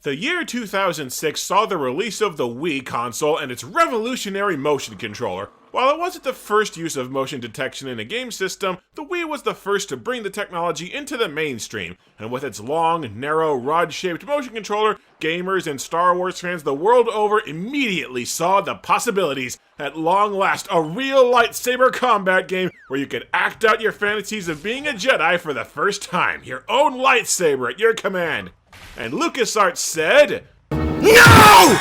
The year 2006 saw the release of the Wii console and its revolutionary motion controller. While it wasn't the first use of motion detection in a game system, the Wii was the first to bring the technology into the mainstream, and with its long, narrow, rod-shaped motion controller, gamers and Star Wars fans the world over immediately saw the possibilities. At long last, a real lightsaber combat game where you could act out your fantasies of being a Jedi for the first time, your own lightsaber at your command. And LucasArts said, NO!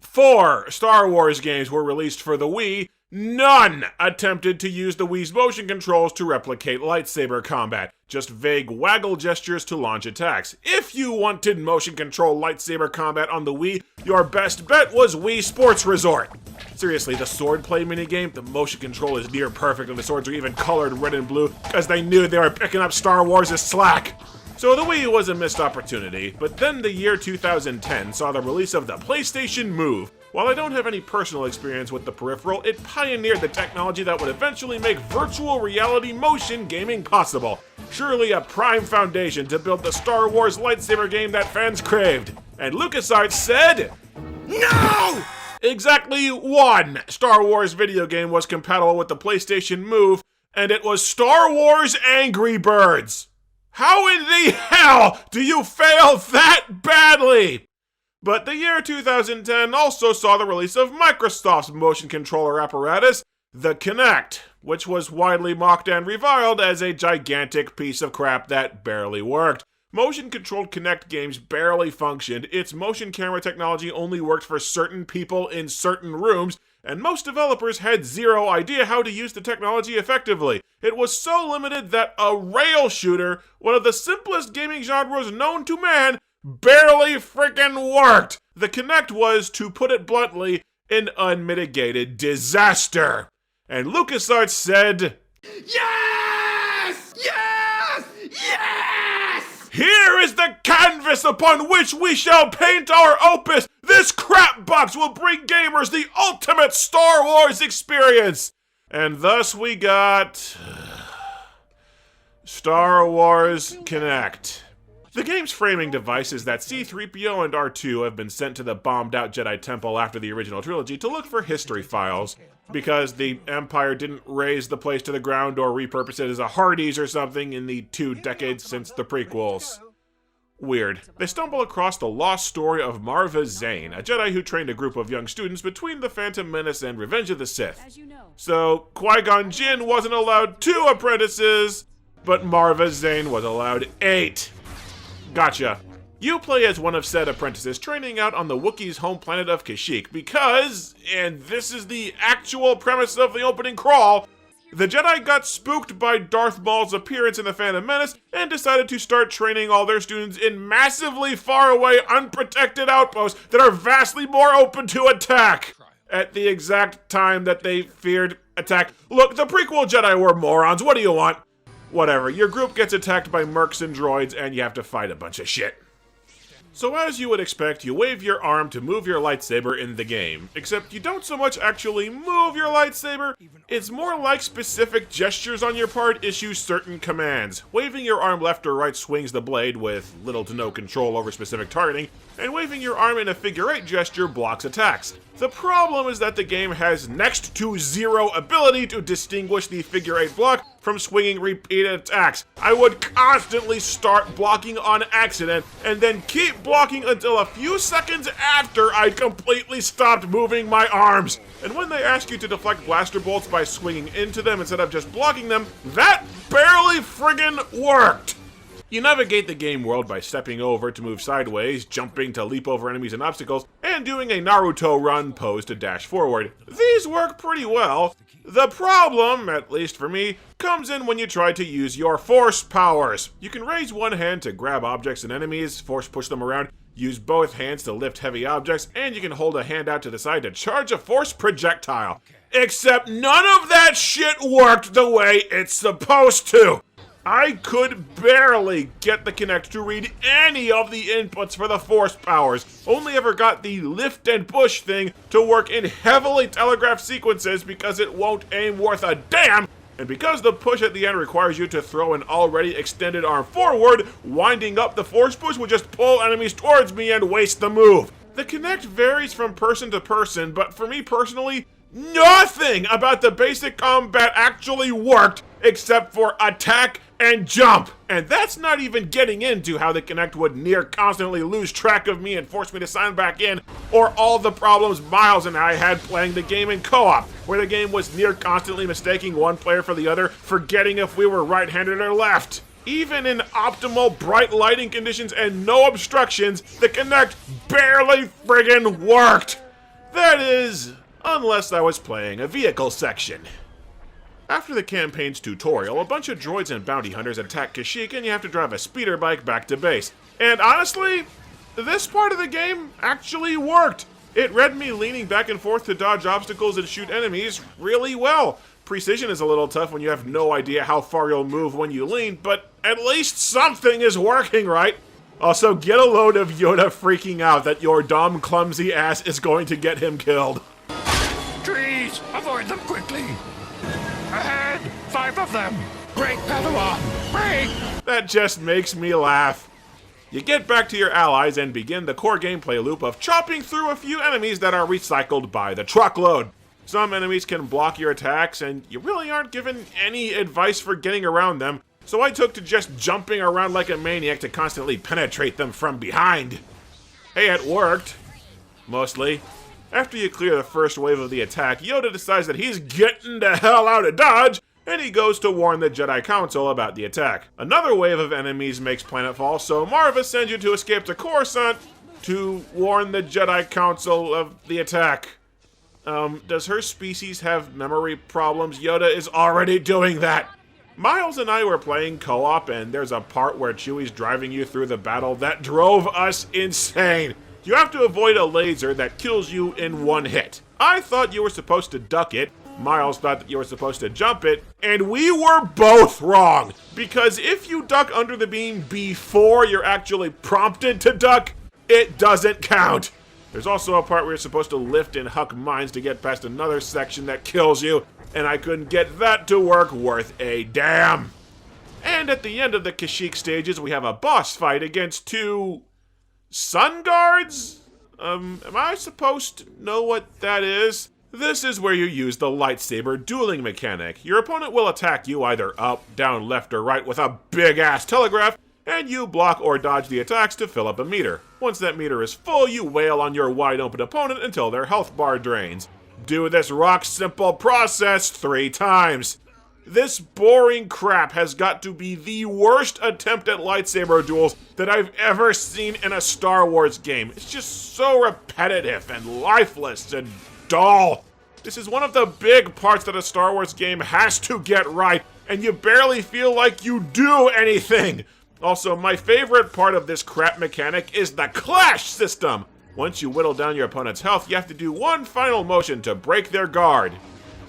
4 Star Wars games were released for the Wii. None attempted to use the Wii's motion controls to replicate lightsaber combat, just vague waggle gestures to launch attacks. If you wanted motion control lightsaber combat on the Wii, your best bet was Wii Sports Resort. Seriously, the swordplay minigame, the motion control is near perfect and the swords are even colored red and blue because they knew they were picking up Star Wars' slack. So the Wii was a missed opportunity, but then the year 2010 saw the release of the PlayStation Move. While I don't have any personal experience with the peripheral, it pioneered the technology that would eventually make virtual reality motion gaming possible. Surely a prime foundation to build the Star Wars lightsaber game that fans craved. And LucasArts said, NO! Exactly 1 Star Wars video game was compatible with the PlayStation Move, and it was Star Wars Angry Birds. How in the hell do you fail that badly? But the year 2010 also saw the release of Microsoft's motion controller apparatus, the Kinect, which was widely mocked and reviled as a gigantic piece of crap that barely worked. Motion-controlled Kinect games barely functioned, its motion camera technology only worked for certain people in certain rooms, and most developers had zero idea how to use the technology effectively. It was so limited that a rail shooter, one of the simplest gaming genres known to man, barely freaking worked. The Kinect was, to put it bluntly, an unmitigated disaster. And LucasArts said, Yes! Yes! Yes! Here is the canvas upon which we shall paint our opus. This crap box will bring gamers the ultimate Star Wars experience. And thus we got Star Wars Kinect. The game's framing device is that C-3PO and R2 have been sent to the bombed-out Jedi Temple after the original trilogy to look for history files, because the Empire didn't raze the place to the ground or repurpose it as a Hardee's or something in the 2 decades since the prequels. Weird. They stumble across the lost story of Marva Zane, a Jedi who trained a group of young students between The Phantom Menace and Revenge of the Sith. So, Qui-Gon Jinn wasn't allowed 2 apprentices, but Marva Zane was allowed 8. Gotcha. You play as one of said apprentices training out on the Wookiees' home planet of Kashyyyk because, and this is the actual premise of the opening crawl, the Jedi got spooked by Darth Maul's appearance in The Phantom Menace and decided to start training all their students in massively far-away, unprotected outposts that are vastly more open to attack at the exact time that they feared attack. Look, the prequel Jedi were morons. What do you want? Whatever, your group gets attacked by mercs and droids, and you have to fight a bunch of shit. So as you would expect, you wave your arm to move your lightsaber in the game. Except you don't so much actually move your lightsaber, it's more like specific gestures on your part issue certain commands. Waving your arm left or right swings the blade with little to no control over specific targeting, and waving your arm in a figure-8 gesture blocks attacks. The problem is that the game has next to zero ability to distinguish the figure-8 block from swinging repeated attacks. I would constantly start blocking on accident, and then keep blocking until a few seconds after I'd completely stopped moving my arms. And when they ask you to deflect blaster bolts by swinging into them instead of just blocking them, that barely friggin' worked! You navigate the game world by stepping over to move sideways, jumping to leap over enemies and obstacles, and doing a Naruto run pose to dash forward. These work pretty well. The problem, at least for me, comes in when you try to use your force powers. You can raise one hand to grab objects and enemies, force push them around, use both hands to lift heavy objects, and you can hold a hand out to the side to charge a force projectile. Except none of that shit worked the way it's supposed to. I could barely get the Kinect to read any of the inputs for the force powers. Only ever got the lift and push thing to work in heavily telegraphed sequences because it won't aim worth a damn and because the push at the end requires you to throw an already extended arm forward, winding up the force push will just pull enemies towards me and waste the move. The Kinect varies from person to person, but for me personally, nothing about the basic combat actually worked except for attack and jump. And that's not even getting into how the Kinect would near constantly lose track of me and force me to sign back in, or all the problems Miles and I had playing the game in co-op, where the game was near constantly mistaking one player for the other, forgetting if we were right-handed or left. Even in optimal bright lighting conditions and no obstructions, the Kinect barely friggin' worked. That is, unless I was playing a vehicle section. After the campaign's tutorial, a bunch of droids and bounty hunters attack Kashyyyk and you have to drive a speeder bike back to base. And honestly, this part of the game actually worked. It read me leaning back and forth to dodge obstacles and shoot enemies really well. Precision is a little tough when you have no idea how far you'll move when you lean, but at least something is working, right? Also, get a load of Yoda freaking out that your dumb, clumsy ass is going to get him killed. Trees! Avoid them quickly! Ahead! 5 of them! Break, Padawan! Break! That just makes me laugh. You get back to your allies and begin the core gameplay loop of chopping through a few enemies that are recycled by the truckload. Some enemies can block your attacks, and you really aren't given any advice for getting around them, so I took to just jumping around like a maniac to constantly penetrate them from behind. Hey, it worked. Mostly. After you clear the first wave of the attack, Yoda decides that he's getting the hell out of Dodge, and he goes to warn the Jedi Council about the attack. Another wave of enemies makes planetfall, so Marva sends you to escape to Coruscant to warn the Jedi Council of the attack. Does her species have memory problems? Yoda is already doing that. Miles and I were playing co-op, and there's a part where Chewie's driving you through the battle that drove us insane. You have to avoid a laser that kills you in one hit. I thought you were supposed to duck it, Miles thought that you were supposed to jump it, and we were both wrong! Because if you duck under the beam before you're actually prompted to duck, it doesn't count! There's also a part where you're supposed to lift and huck mines to get past another section that kills you, and I couldn't get that to work worth a damn! And at the end of the Kashyyyk stages, we have a boss fight against 2... Sun Guards? Am I supposed to know what that is? This is where you use the lightsaber dueling mechanic. Your opponent will attack you either up, down, left, or right with a big-ass telegraph, and you block or dodge the attacks to fill up a meter. Once that meter is full, you wail on your wide-open opponent until their health bar drains. Do this rock-simple process 3 times. This boring crap has got to be the worst attempt at lightsaber duels that I've ever seen in a Star Wars game. It's just so repetitive and lifeless and dull. This is one of the big parts that a Star Wars game has to get right, and you barely feel like you do anything. Also, my favorite part of this crap mechanic is the clash system. Once you whittle down your opponent's health, you have to do one final motion to break their guard.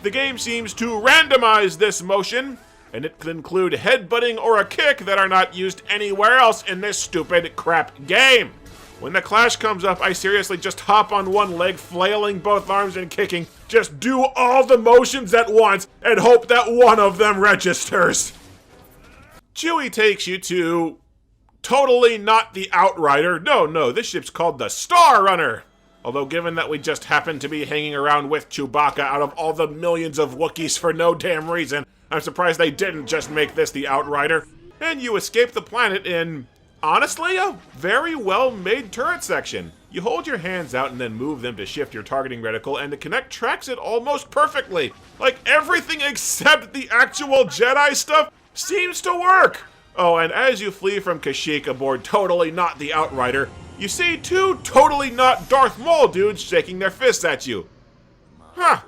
The game seems to randomize this motion, and it can include headbutting or a kick that are not used anywhere else in this stupid crap game. When the clash comes up, I seriously just hop on one leg, flailing both arms and kicking. Just do all the motions at once and hope that one of them registers. Chewie takes you to... totally not the Outrider. No, this ship's called the Star Runner. Although given that we just happen to be hanging around with Chewbacca out of all the millions of Wookiees for no damn reason, I'm surprised they didn't just make this the Outrider. And you escape the planet in, honestly, a very well-made turret section. You hold your hands out and then move them to shift your targeting reticle, and the Kinect tracks it almost perfectly. Like everything except the actual Jedi stuff seems to work. Oh, and as you flee from Kashyyyk aboard totally not the Outrider, you see 2 totally not Darth Maul dudes shaking their fists at you. Huh,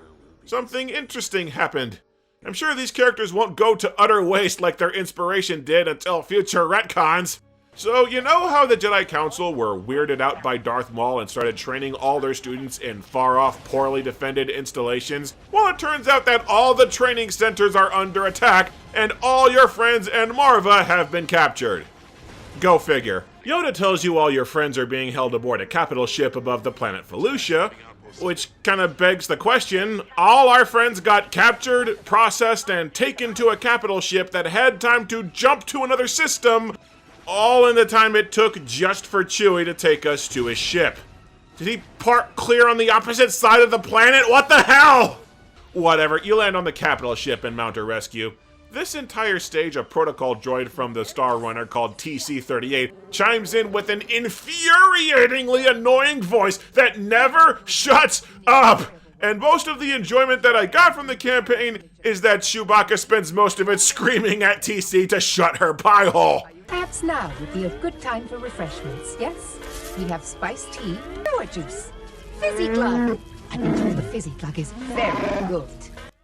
something interesting happened. I'm sure these characters won't go to utter waste like their inspiration did until future retcons. So, you know how the Jedi Council were weirded out by Darth Maul and started training all their students in far-off, poorly defended installations? Well, it turns out that all the training centers are under attack, and all your friends and Marva have been captured. Go figure. Yoda tells you all your friends are being held aboard a capital ship above the planet Felucia, which kind of begs the question, all our friends got captured, processed, and taken to a capital ship that had time to jump to another system, all in the time it took just for Chewie to take us to his ship. Did he park clear on the opposite side of the planet? What the hell? Whatever, you land on the capital ship and mount a rescue. This entire stage, a protocol droid from the Star Runner called TC-38 chimes in with an infuriatingly annoying voice that never shuts up. And most of the enjoyment that I got from the campaign is that Chewbacca spends most of it screaming at TC to shut her pie hole. Perhaps now would be a good time for refreshments, yes? We have spiced tea, power juice, fizzy glug. I've been told the fizzy glug is very good.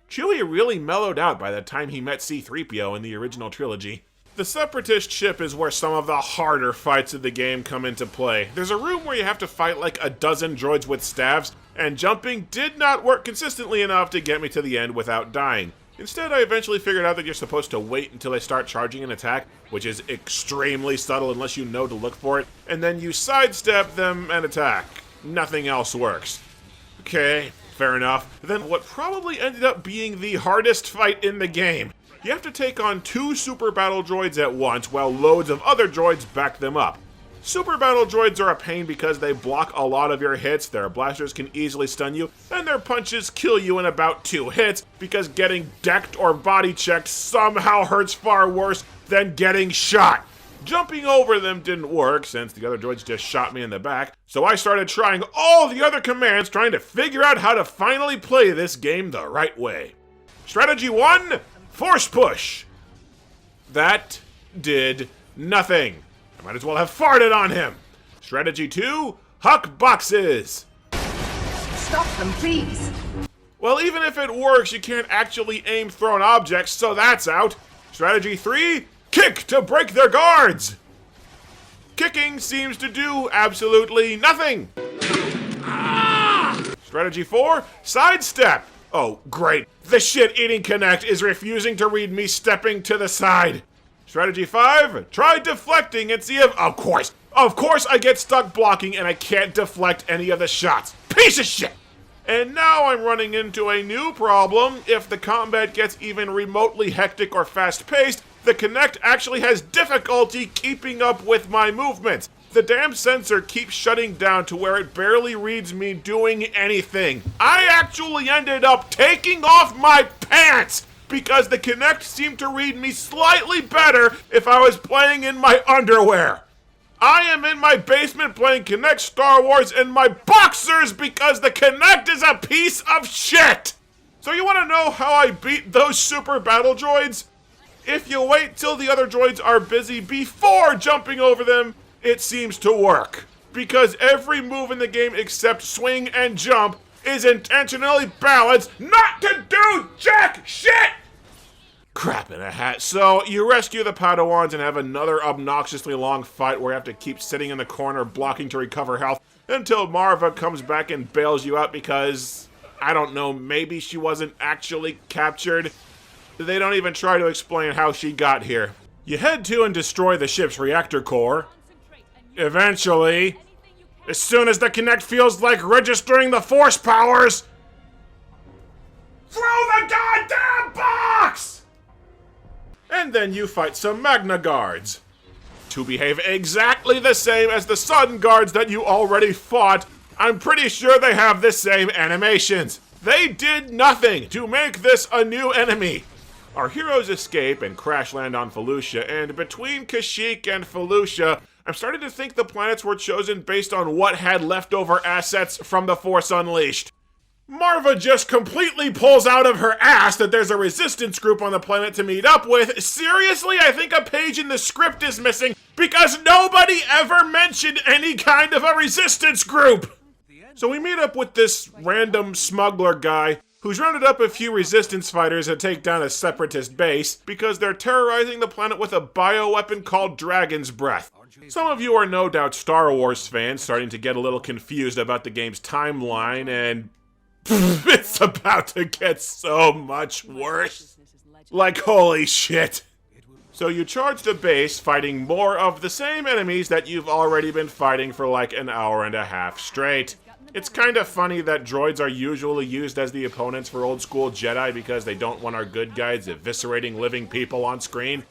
Chewie really mellowed out by the time he met C-3PO in the original trilogy. The Separatist ship is where some of the harder fights of the game come into play. There's a room where you have to fight like a dozen droids with staves, and jumping did not work consistently enough to get me to the end without dying. Instead, I eventually figured out that you're supposed to wait until they start charging an attack, which is extremely subtle unless you know to look for it, and then you sidestep them and attack. Nothing else works. Okay, fair enough. Then what probably ended up being the hardest fight in the game. You have to take on 2 super battle droids at once while loads of other droids back them up. Super battle droids are a pain because they block a lot of your hits, their blasters can easily stun you, and their punches kill you in about 2 hits because getting decked or body checked somehow hurts far worse than getting shot. Jumping over them didn't work since the other droids just shot me in the back, so I started trying all the other commands trying to figure out how to finally play this game the right way. Strategy 1, force push. That did nothing. I might as well have farted on him. Strategy 2, huck boxes. Stop them, please. Well, even if it works, you can't actually aim thrown objects, so that's out. Strategy 3, kick to break their guards. Kicking seems to do absolutely nothing. Strategy 4, sidestep. Oh, great. The shit-eating Kinect is refusing to read me stepping to the side. Strategy 5, try deflecting and see if... Of course I get stuck blocking and I can't deflect any of the shots. Piece of shit! And now I'm running into a new problem. If the combat gets even remotely hectic or fast-paced, the Kinect actually has difficulty keeping up with my movements. The damn sensor keeps shutting down to where it barely reads me doing anything. I actually ended up taking off my pants because the Kinect seemed to read me slightly better if I was playing in my underwear. I am in my basement playing Kinect Star Wars in my boxers because the Kinect is a piece of shit! So you want to know how I beat those super battle droids? If you wait till the other droids are busy before jumping over them, it seems to work. Because every move in the game except swing and jump is intentionally balanced not to do jack shit! Crap in a hat. So, you rescue the Padawans and have another obnoxiously long fight where you have to keep sitting in the corner blocking to recover health until Marva comes back and bails you out because, I don't know, maybe she wasn't actually captured. They don't even try to explain how she got here. You head to and destroy the ship's reactor core. Eventually, as soon as the Kinect feels like registering the force powers, throw the goddamn box! And then you fight some Magna Guards, to behave exactly the same as the Sun Guards that you already fought. I'm pretty sure they have the same animations. They did nothing to make this a new enemy. Our heroes escape and crash land on Felucia, and between Kashyyyk and Felucia, I'm starting to think the planets were chosen based on what had leftover assets from the Force Unleashed. Marva just completely pulls out of her ass that there's a resistance group on the planet to meet up with. Seriously, I think a page in the script is missing because nobody ever mentioned any kind of a resistance group. So we meet up with this random smuggler guy who's rounded up a few resistance fighters to take down a separatist base because they're terrorizing the planet with a bioweapon called Dragon's Breath. Some of you are no doubt Star Wars fans starting to get a little confused about the game's timeline, and it's about to get so much worse. Like, holy shit. So you charge the base, fighting more of the same enemies that you've already been fighting for like an hour and a half straight. It's kind of funny that droids are usually used as the opponents for old school Jedi because they don't want our good guys eviscerating living people on screen.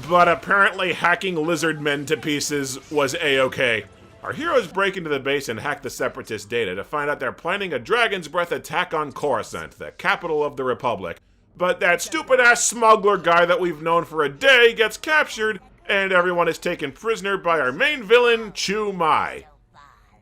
But apparently hacking lizard men to pieces was a-okay. Our heroes break into the base and hack the Separatist data to find out they're planning a Dragon's Breath attack on Coruscant, the capital of the Republic. But that stupid-ass smuggler guy that we've known for a day gets captured, and everyone is taken prisoner by our main villain, Chu Mai.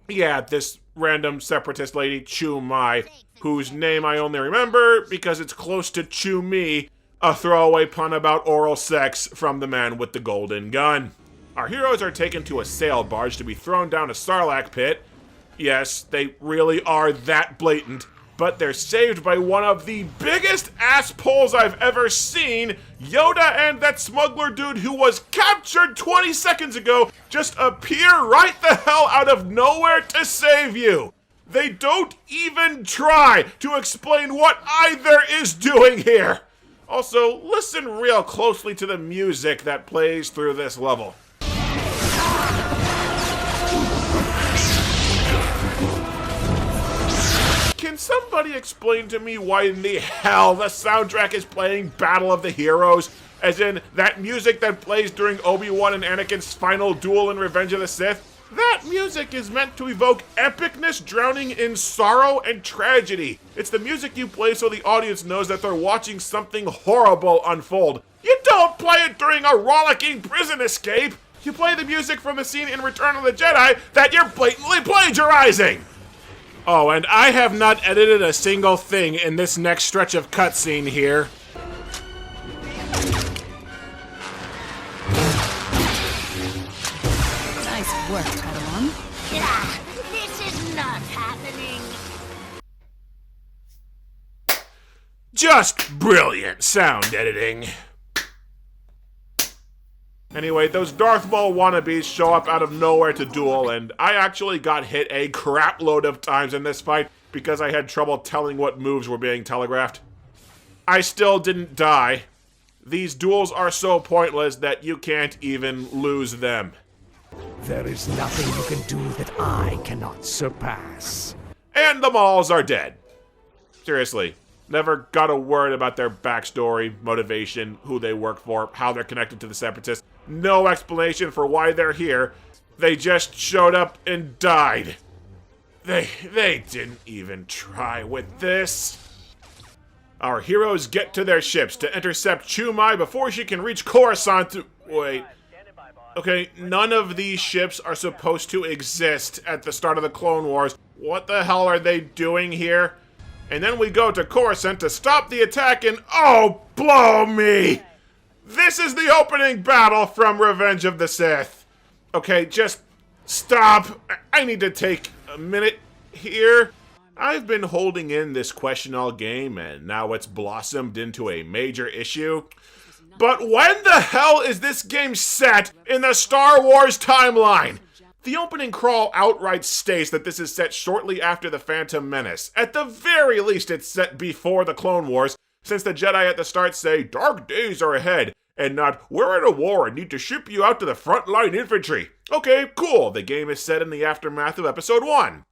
Yeah, this random Separatist lady, Chu Mai, whose name I only remember because it's close to Chew Me, a throwaway pun about oral sex from the man with the golden gun. Our heroes are taken to a sail barge to be thrown down a Sarlacc pit. Yes, they really are that blatant. But they're saved by one of the biggest ass pulls I've ever seen. Yoda and that smuggler dude who was captured 20 seconds ago just appear right the hell out of nowhere to save you. They don't even try to explain what either is doing here. Also, listen real closely to the music that plays through this level. Can somebody explain to me why in the hell the soundtrack is playing Battle of the Heroes? As in, that music that plays during Obi-Wan and Anakin's final duel in Revenge of the Sith? That music is meant to evoke epicness drowning in sorrow and tragedy. It's the music you play so the audience knows that they're watching something horrible unfold. You don't play it during a rollicking prison escape! You play the music from the scene in Return of the Jedi that you're blatantly plagiarizing! Oh, and I have not edited a single thing in this next stretch of cutscene here. Nice work, Padawan. This is not happening. Just brilliant sound editing. Anyway, those Darth Maul wannabes show up out of nowhere to duel, and I actually got hit a crap load of times in this fight because I had trouble telling what moves were being telegraphed. I still didn't die. These duels are so pointless that you can't even lose them. There is nothing you can do that I cannot surpass. And the Mauls are dead. Seriously. Never got a word about their backstory, motivation, who they work for, how they're connected to the Separatists. No explanation for why they're here. They just showed up and died. They didn't even try with this. Our heroes get to their ships to intercept Chu Mai before she can reach Coruscant to... Wait. Okay, none of these ships are supposed to exist at the start of the Clone Wars. What the hell are they doing here? And then we go to Coruscant to stop the attack and oh, blow me! This is the opening battle from Revenge of the Sith. Okay, just stop. I need to take a minute here. I've been holding in this question all game and now it's blossomed into a major issue. But when the hell is this game set in the Star Wars timeline? The opening crawl outright states that this is set shortly after the Phantom Menace. At the very least, it's set before the Clone Wars, since the Jedi at the start say, "Dark days are ahead," and not, "We're at a war and need to ship you out to the frontline infantry." Okay, cool, the game is set in the aftermath of Episode 1.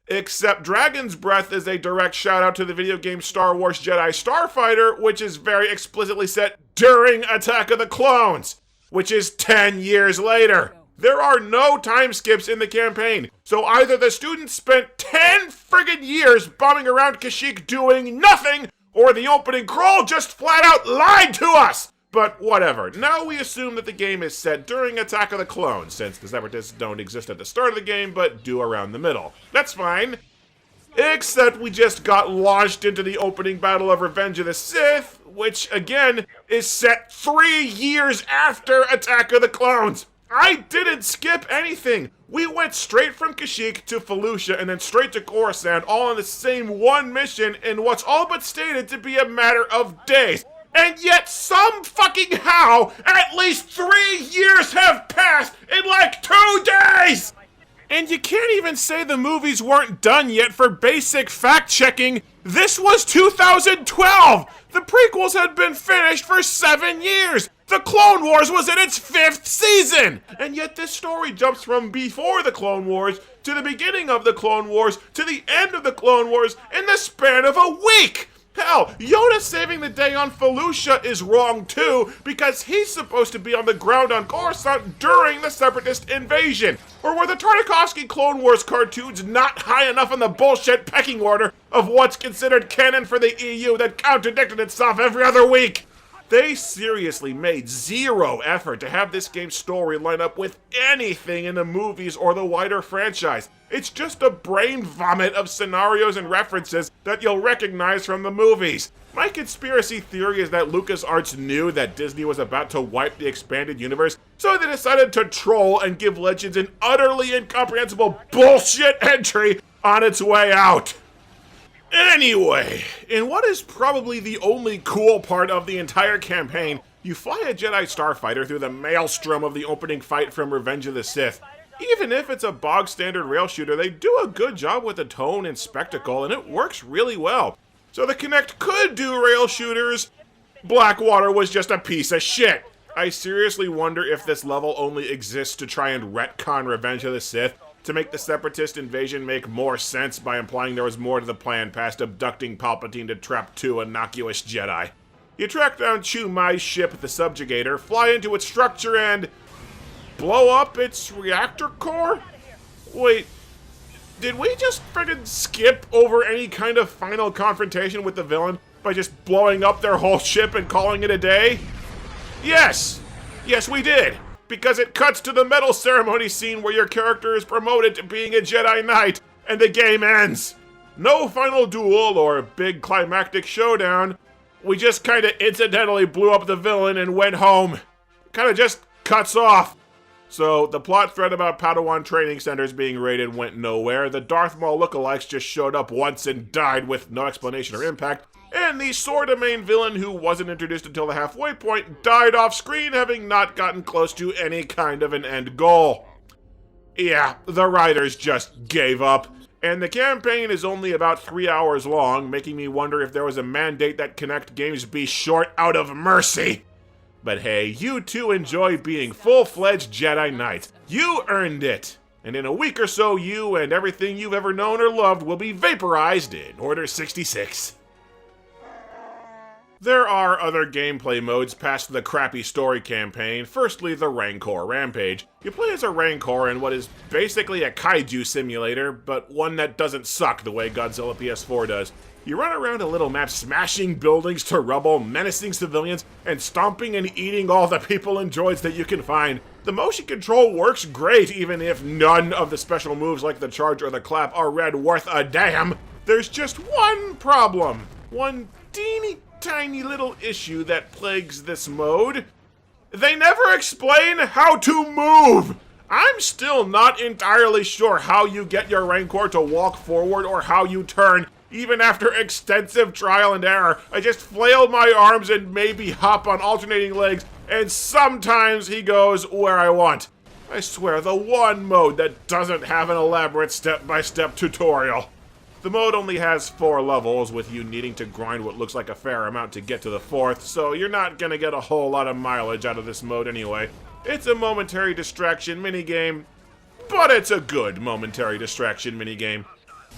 Except Dragon's Breath is a direct shout out to the video game Star Wars Jedi Starfighter, which is very explicitly set during Attack of the Clones, which is 10 years later. There are no time skips in the campaign, so either the students spent 10 friggin' years bombing around Kashyyyk doing nothing, or the opening crawl just flat out lied to us! But whatever, now we assume that the game is set during Attack of the Clones, since the Separatists don't exist at the start of the game, but do around the middle. That's fine. Except we just got launched into the opening battle of Revenge of the Sith, which, again, is set 3 years after Attack of the Clones. I didn't skip anything. We went straight from Kashyyyk to Felucia and then straight to Coruscant, all on the same one mission in what's all but stated to be a matter of days. And yet some fucking how, at least 3 years have passed in like 2 days! And you can't even say the movies weren't done yet for basic fact-checking. This was 2012! The prequels had been finished for 7 years! The Clone Wars was in its 5th season! And yet this story jumps from before the Clone Wars to the beginning of the Clone Wars to the end of the Clone Wars in the span of a week! Hell, Yoda saving the day on Felucia is wrong too, because he's supposed to be on the ground on Coruscant during the Separatist invasion. Or were the Tartakovsky Clone Wars cartoons not high enough in the bullshit pecking order of what's considered canon for the EU that contradicted itself every other week? They seriously made zero effort to have this game's story line up with anything in the movies or the wider franchise. It's just a brain vomit of scenarios and references that you'll recognize from the movies. My conspiracy theory is that LucasArts knew that Disney was about to wipe the expanded universe, so they decided to troll and give Legends an utterly incomprehensible bullshit entry on its way out. Anyway, in what is probably the only cool part of the entire campaign, you fly a Jedi starfighter through the maelstrom of the opening fight from Revenge of the Sith. Even if it's a bog standard rail shooter, they do a good job with the tone and spectacle, and it works really well. So the Kinect could do rail shooters. Blackwater was just a piece of shit. I seriously wonder if this level only exists to try and retcon Revenge of the Sith, to make the Separatist invasion make more sense by implying there was more to the plan past abducting Palpatine to trap 2 innocuous Jedi. You track down Chu Mai's ship, the Subjugator, fly into its structure, and blow up its reactor core? Wait, did we just friggin' skip over any kind of final confrontation with the villain by just blowing up their whole ship and calling it a day? Yes! Yes, we did! Because it cuts to the medal ceremony scene where your character is promoted to being a Jedi Knight, and the game ends. No final duel or big climactic showdown. We just kinda incidentally blew up the villain and went home. Kinda just cuts off. So the plot thread about Padawan training centers being raided went nowhere. The Darth Maul lookalikes just showed up once and died with no explanation or impact. And the Sorda main villain, who wasn't introduced until the halfway point, died off screen, having not gotten close to any kind of an end goal. Yeah, the writers just gave up. And the campaign is only about 3 hours long, making me wonder if there was a mandate that Kinect games be short out of mercy. But hey, you too enjoy being full-fledged Jedi Knights. You earned it. And in a week or so, you and everything you've ever known or loved will be vaporized in Order 66. There are other gameplay modes past the crappy story campaign. Firstly, the Rancor Rampage. You play as a Rancor in what is basically a kaiju simulator, but one that doesn't suck the way Godzilla PS4 does. You run around a little map smashing buildings to rubble, menacing civilians, and stomping and eating all the people and droids that you can find. The motion control works great, even if none of the special moves like the charge or the clap are read worth a damn. There's just one problem. One teeny tiny little issue that plagues this mode. They never explain how to move! I'm still not entirely sure how you get your Rancor to walk forward or how you turn, even after extensive trial and error. I just flail my arms and maybe hop on alternating legs, and sometimes he goes where I want. I swear, the one mode that doesn't have an elaborate step-by-step tutorial. The mode only has 4 levels, with you needing to grind what looks like a fair amount to get to the 4th, so you're not gonna get a whole lot of mileage out of this mode anyway. It's a momentary distraction minigame, but it's a good momentary distraction minigame.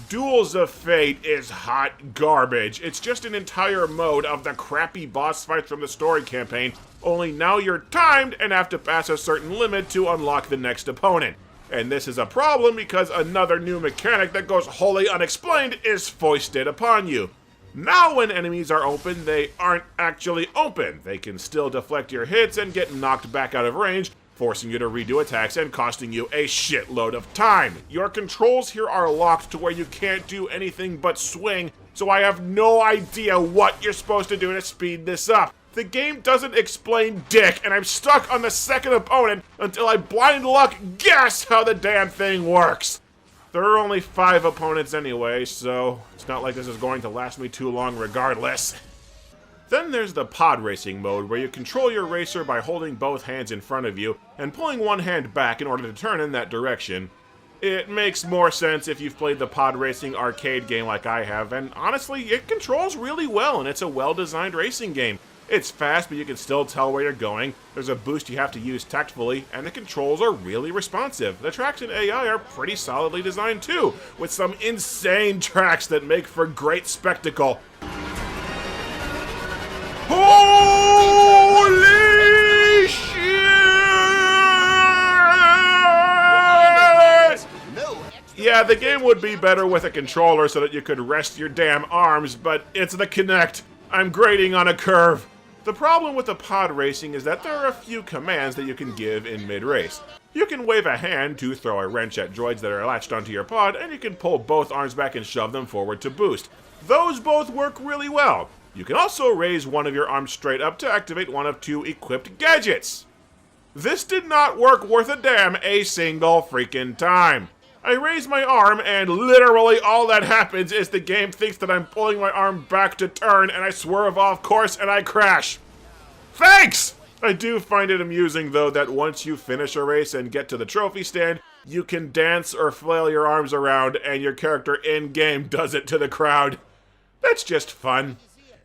Duels of Fate is hot garbage. It's just an entire mode of the crappy boss fights from the story campaign, only now you're timed and have to pass a certain limit to unlock the next opponent. And this is a problem because another new mechanic that goes wholly unexplained is foisted upon you. Now when enemies are open, they aren't actually open. They can still deflect your hits and get knocked back out of range, forcing you to redo attacks and costing you a shitload of time. Your controls here are locked to where you can't do anything but swing, so I have no idea what you're supposed to do to speed this up. The game doesn't explain dick, and I'm stuck on the second opponent until I blind luck guess how the damn thing works. There are only 5 opponents anyway, so it's not like this is going to last me too long regardless. Then there's the pod racing mode, where you control your racer by holding both hands in front of you and pulling one hand back in order to turn in that direction. It makes more sense if you've played the pod racing arcade game like I have, and honestly, it controls really well and it's a well-designed racing game. It's fast, but you can still tell where you're going. There's a boost you have to use tactfully, and the controls are really responsive. The tracks and AI are pretty solidly designed too, with some insane tracks that make for great spectacle. Holy shit! Yeah, the game would be better with a controller so that you could rest your damn arms, but it's the Kinect. I'm grading on a curve. The problem with the pod racing is that there are a few commands that you can give in mid-race. You can wave a hand to throw a wrench at droids that are latched onto your pod, and you can pull both arms back and shove them forward to boost. Those both work really well. You can also raise one of your arms straight up to activate one of 2 equipped gadgets. This did not work worth a damn a single freaking time. I raise my arm, and literally all that happens is the game thinks that I'm pulling my arm back to turn, and I swerve off course, and I crash. Thanks! I do find it amusing, though, that once you finish a race and get to the trophy stand, you can dance or flail your arms around, and your character in-game does it to the crowd. That's just fun.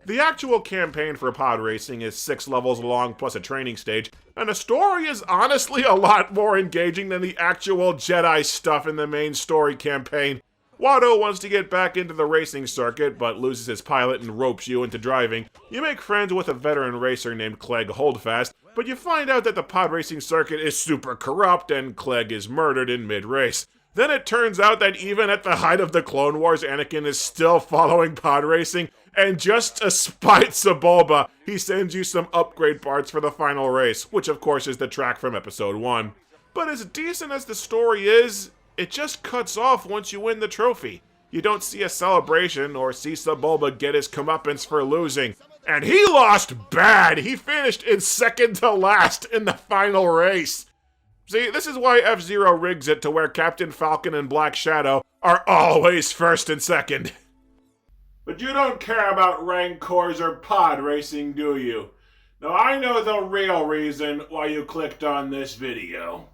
The actual campaign for pod racing is 6 levels long plus a training stage, and the story is honestly a lot more engaging than the actual Jedi stuff in the main story campaign. Watto wants to get back into the racing circuit, but loses his pilot and ropes you into driving. You make friends with a veteran racer named Clegg Holdfast, but you find out that the pod racing circuit is super corrupt and Clegg is murdered in mid-race. Then it turns out that even at the height of the Clone Wars, Anakin is still following pod racing, and just to spite Sebulba, he sends you some upgrade parts for the final race, which of course is the track from episode 1. But as decent as the story is, it just cuts off once you win the trophy. You don't see a celebration or see Sebulba get his comeuppance for losing. And he lost bad! He finished in second to last in the final race. See, this is why F-Zero rigs it to where Captain Falcon and Black Shadow are always first and second. But you don't care about Rancors or pod racing, do you? Now I know the real reason why you clicked on this video.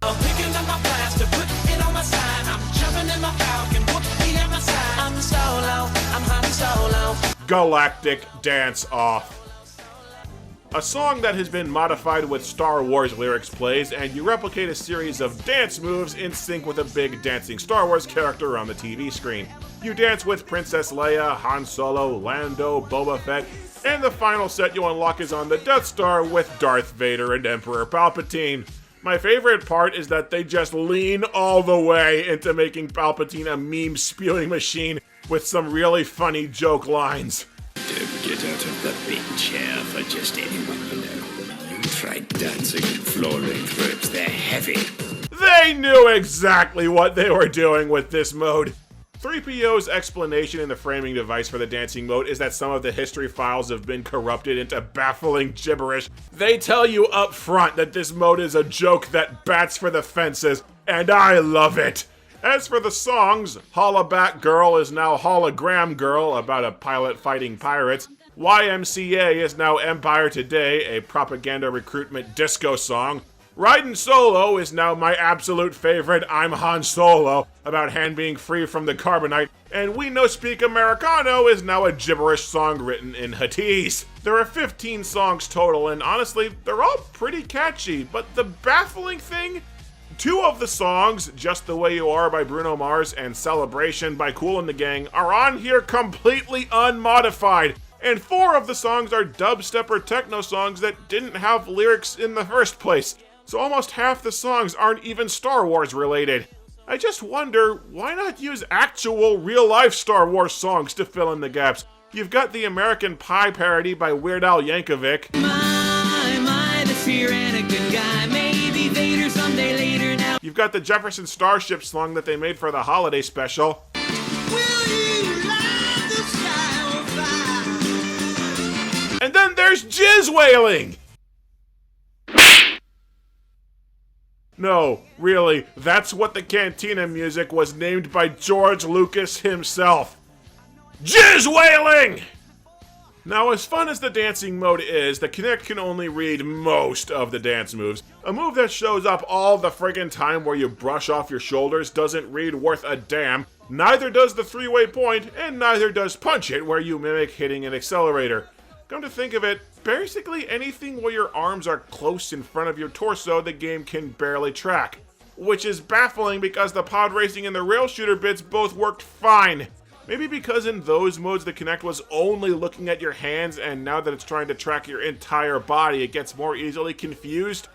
I'm picking up my blaster, putting it on my side. I'm jumping in my Falcon, whooping at my side. I'm solo, I'm Han Solo. Galactic Dance Off. A song that has been modified with Star Wars lyrics plays, and you replicate a series of dance moves in sync with a big dancing Star Wars character on the TV screen. You dance with Princess Leia, Han Solo, Lando, Boba Fett, and the final set you unlock is on the Death Star with Darth Vader and Emperor Palpatine. My favorite part is that they just lean all the way into making Palpatine a meme-spewing machine with some really funny joke lines. Don't get out of the big chair for just anyone you know. You tried dancing and floor length ropes, they're heavy. They knew exactly what they were doing with this mode. 3PO's explanation in the framing device for the dancing mode is that some of the history files have been corrupted into baffling gibberish. They tell you up front that this mode is a joke that bats for the fences, and I love it. As for the songs, Hollaback Girl is now Hologram Girl, about a pilot fighting pirates. YMCA is now Empire Today, a propaganda recruitment disco song. Riding Solo is now my absolute favorite I'm Han Solo, about Han being free from the carbonite. And We No Speak Americano is now a gibberish song written in Huttese. There are 15 songs total, and honestly, they're all pretty catchy, but the baffling thing? 2 of the songs, Just the Way You Are by Bruno Mars and Celebration by Kool and the Gang, are on here completely unmodified. And 4 of the songs are dubstep or techno songs that didn't have lyrics in the first place. So almost half the songs aren't even Star Wars related. I just wonder, why not use actual real-life Star Wars songs to fill in the gaps? You've got the American Pie parody by Weird Al Yankovic. My, this here Anakin guy, maybe Vader someday later now. You've got the Jefferson Starship song that they made for the holiday special. And then there's jizz wailing! No, really, that's what the Cantina music was named by George Lucas himself. Jizz wailing! Now, as fun as the dancing mode is, the Kinect can only read most of the dance moves. A move that shows up all the friggin' time where you brush off your shoulders doesn't read worth a damn, neither does the three-way point, and neither does punch it where you mimic hitting an accelerator. Come to think of it, basically anything where your arms are close in front of your torso the game can barely track. Which is baffling because the pod racing and the rail shooter bits both worked fine. Maybe because in those modes the Kinect was only looking at your hands, and now that it's trying to track your entire body it gets more easily confused?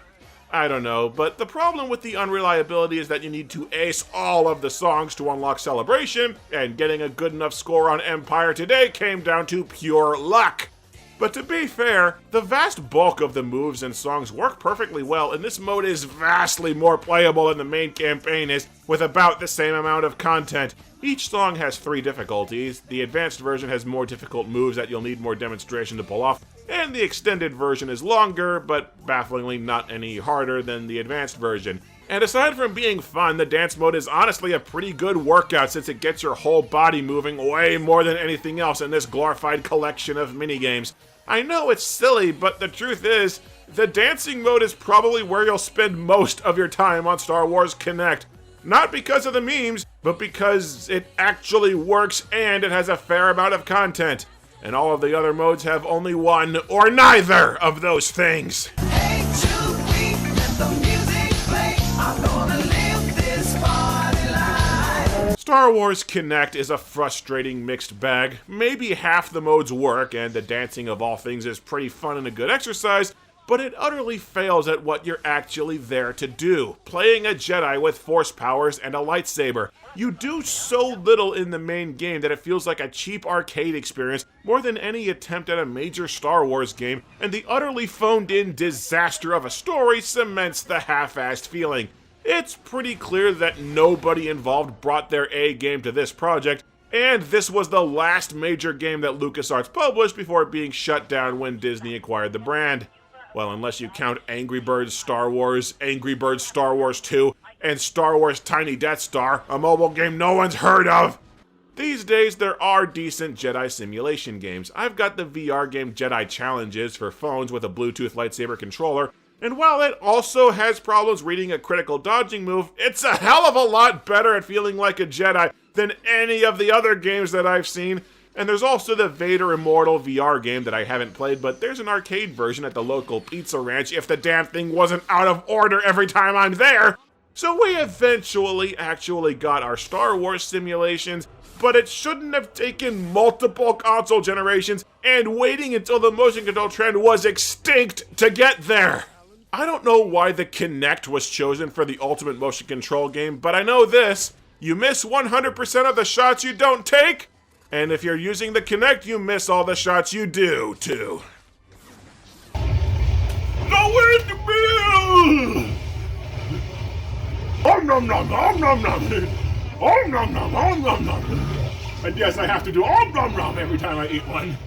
I don't know, but the problem with the unreliability is that you need to ace all of the songs to unlock Celebration, and getting a good enough score on Empire today came down to pure luck. But to be fair, the vast bulk of the moves and songs work perfectly well, and this mode is vastly more playable than the main campaign is, with about the same amount of content. Each song has 3 difficulties, the advanced version has more difficult moves that you'll need more demonstration to pull off, and the extended version is longer, but bafflingly not any harder than the advanced version. And aside from being fun, the dance mode is honestly a pretty good workout since it gets your whole body moving way more than anything else in this glorified collection of minigames. I know it's silly, but the truth is, the dancing mode is probably where you'll spend most of your time on Star Wars Kinect. Not because of the memes, but because it actually works and it has a fair amount of content. And all of the other modes have only one or neither of those things. Star Wars Kinect is a frustrating mixed bag. Maybe half the modes work, and the dancing of all things is pretty fun and a good exercise, but it utterly fails at what you're actually there to do, playing a Jedi with force powers and a lightsaber. You do so little in the main game that it feels like a cheap arcade experience more than any attempt at a major Star Wars game, and the utterly phoned-in disaster of a story cements the half-assed feeling. It's pretty clear that nobody involved brought their A game to this project, and this was the last major game that LucasArts published before being shut down when Disney acquired the brand. Well, unless you count Angry Birds Star Wars, Angry Birds Star Wars 2, and Star Wars Tiny Death Star, a mobile game no one's heard of. These days, there are decent Jedi simulation games. I've got the VR game Jedi Challenges for phones with a Bluetooth lightsaber controller, and while it also has problems reading a critical dodging move, it's a hell of a lot better at feeling like a Jedi than any of the other games that I've seen. And there's also the Vader Immortal VR game that I haven't played, but there's an arcade version at the local pizza ranch if the damn thing wasn't out of order every time I'm there. So we eventually actually got our Star Wars simulations, but it shouldn't have taken multiple console generations and waiting until the motion control trend was extinct to get there. I don't know why the Kinect was chosen for the ultimate motion control game, but I know this: you miss 100% of the shots you don't take, and if you're using the Kinect, you miss all the shots you do, too. Nowhere to be! Om nom nom, om nom nom! Om nom nom, om nom nom! And yes, I have to do om nom nom every time I eat one.